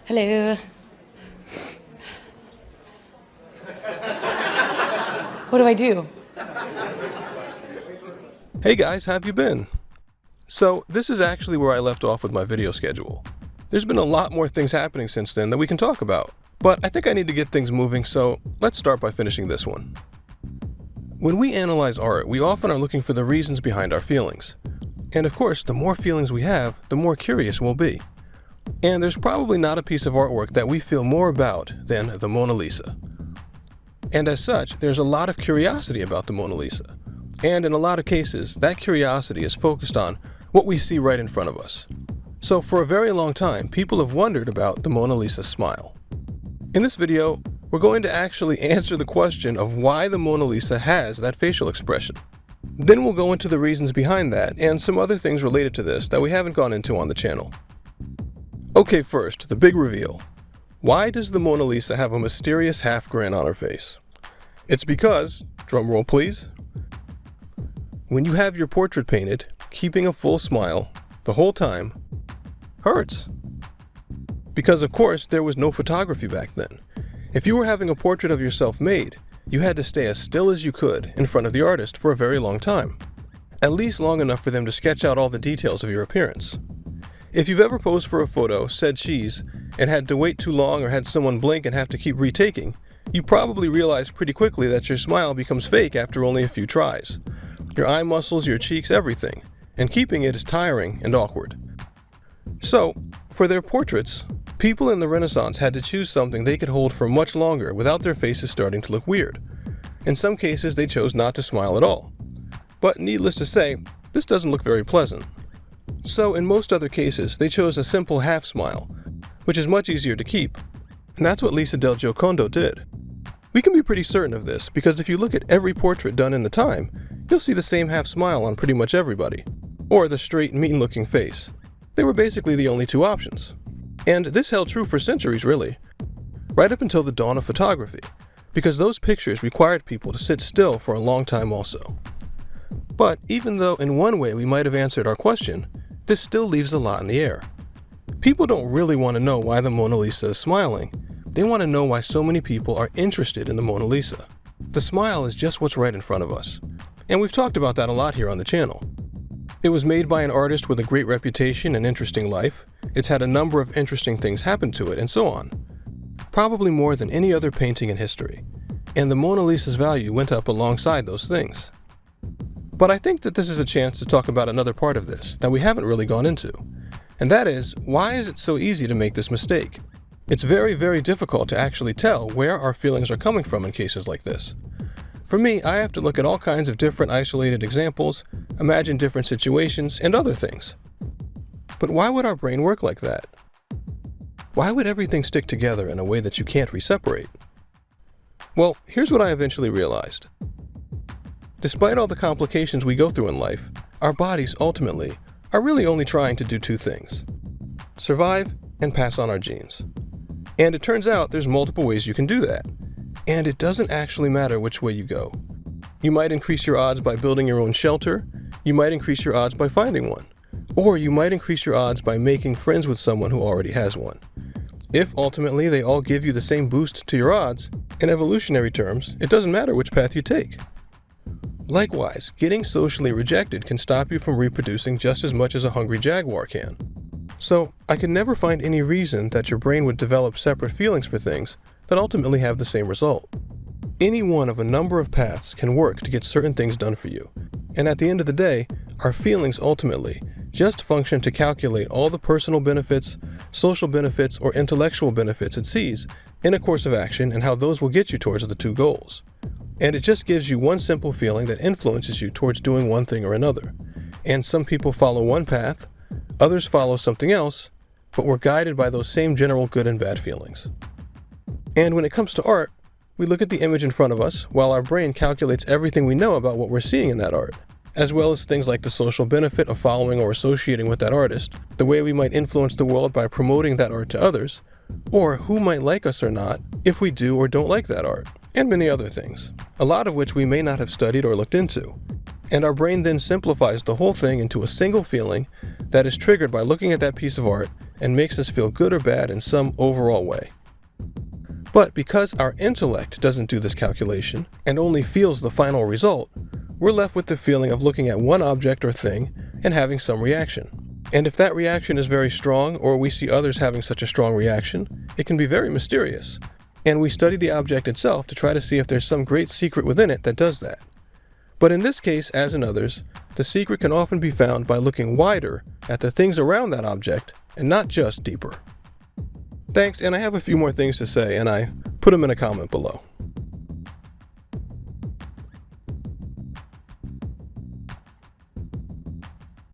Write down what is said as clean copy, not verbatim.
Hello. What do I do? Hey guys, how have you been? So, this is actually where I left off with my video schedule. There's been a lot more things happening since then that we can talk about, but I think I need to get things moving, so let's start by finishing this one. When we analyze art, we often are looking for the reasons behind our feelings. And of course, the more feelings we have, the more curious we'll be. And there's probably not a piece of artwork that we feel more about than the Mona Lisa. And as such, there's a lot of curiosity about the Mona Lisa. And in a lot of cases, that curiosity is focused on what we see right in front of us. So for a very long time, people have wondered about the Mona Lisa's smile. In this video, we're going to actually answer the question of why the Mona Lisa has that facial expression. Then we'll go into the reasons behind that and some other things related to this that we haven't gone into on the channel. Okay, first, the big reveal. Why does the Mona Lisa have a mysterious half grin on her face? It's because, drumroll please, when you have your portrait painted, keeping a full smile the whole time hurts. Because of course, there was no photography back then. If you were having a portrait of yourself made, you had to stay as still as you could in front of the artist for a very long time. At least long enough for them to sketch out all the details of your appearance. If you've ever posed for a photo, said cheese, and had to wait too long or had someone blink and have to keep retaking, you probably realize pretty quickly that your smile becomes fake after only a few tries. Your eye muscles, your cheeks, everything. And keeping it is tiring and awkward. So, for their portraits, people in the Renaissance had to choose something they could hold for much longer without their faces starting to look weird. In some cases, they chose not to smile at all. But needless to say, this doesn't look very pleasant. So in most other cases, they chose a simple half smile, which is much easier to keep. And that's what Lisa del Giocondo did. We can be pretty certain of this because if you look at every portrait done in the time, you'll see the same half smile on pretty much everybody. Or the straight, mean-looking face. They were basically the only two options. And this held true for centuries, really. Right up until the dawn of photography, because those pictures required people to sit still for a long time also. But even though in one way we might have answered our question, this still leaves a lot in the air. People don't really want to know why the Mona Lisa is smiling. They want to know why so many people are interested in the Mona Lisa. The smile is just what's right in front of us. And we've talked about that a lot here on the channel. It was made by an artist with a great reputation and interesting life. It's had a number of interesting things happen to it, and so on. Probably more than any other painting in history. And the Mona Lisa's value went up alongside those things. But I think that this is a chance to talk about another part of this that we haven't really gone into. And that is, why is it so easy to make this mistake? It's very, very difficult to actually tell where our feelings are coming from in cases like this. For me, I have to look at all kinds of different isolated examples, imagine different situations, and other things. But why would our brain work like that? Why would everything stick together in a way that you can't re-separate? Well, here's what I eventually realized. Despite all the complications we go through in life, our bodies ultimately are really only trying to do two things: survive and pass on our genes. And it turns out there's multiple ways you can do that. And it doesn't actually matter which way you go. You might increase your odds by building your own shelter, you might increase your odds by finding one, or you might increase your odds by making friends with someone who already has one. If ultimately they all give you the same boost to your odds, in evolutionary terms, it doesn't matter which path you take. Likewise, getting socially rejected can stop you from reproducing just as much as a hungry jaguar can. So, I can never find any reason that your brain would develop separate feelings for things that ultimately have the same result. Any one of a number of paths can work to get certain things done for you. And at the end of the day, our feelings ultimately just function to calculate all the personal benefits, social benefits, or intellectual benefits it sees in a course of action and how those will get you towards the two goals. And it just gives you one simple feeling that influences you towards doing one thing or another. And some people follow one path, others follow something else, but we're guided by those same general good and bad feelings. And when it comes to art, we look at the image in front of us while our brain calculates everything we know about what we're seeing in that art, as well as things like the social benefit of following or associating with that artist, the way we might influence the world by promoting that art to others, or who might like us or not if we do or don't like that art, and many other things, a lot of which we may not have studied or looked into. And our brain then simplifies the whole thing into a single feeling that is triggered by looking at that piece of art and makes us feel good or bad in some overall way. But because our intellect doesn't do this calculation and only feels the final result, we're left with the feeling of looking at one object or thing and having some reaction. And if that reaction is very strong, or we see others having such a strong reaction, it can be very mysterious. And we study the object itself to try to see if there's some great secret within it that does that. But in this case, as in others, the secret can often be found by looking wider at the things around that object and not just deeper. Thanks, and I have a few more things to say, and I put them in a comment below.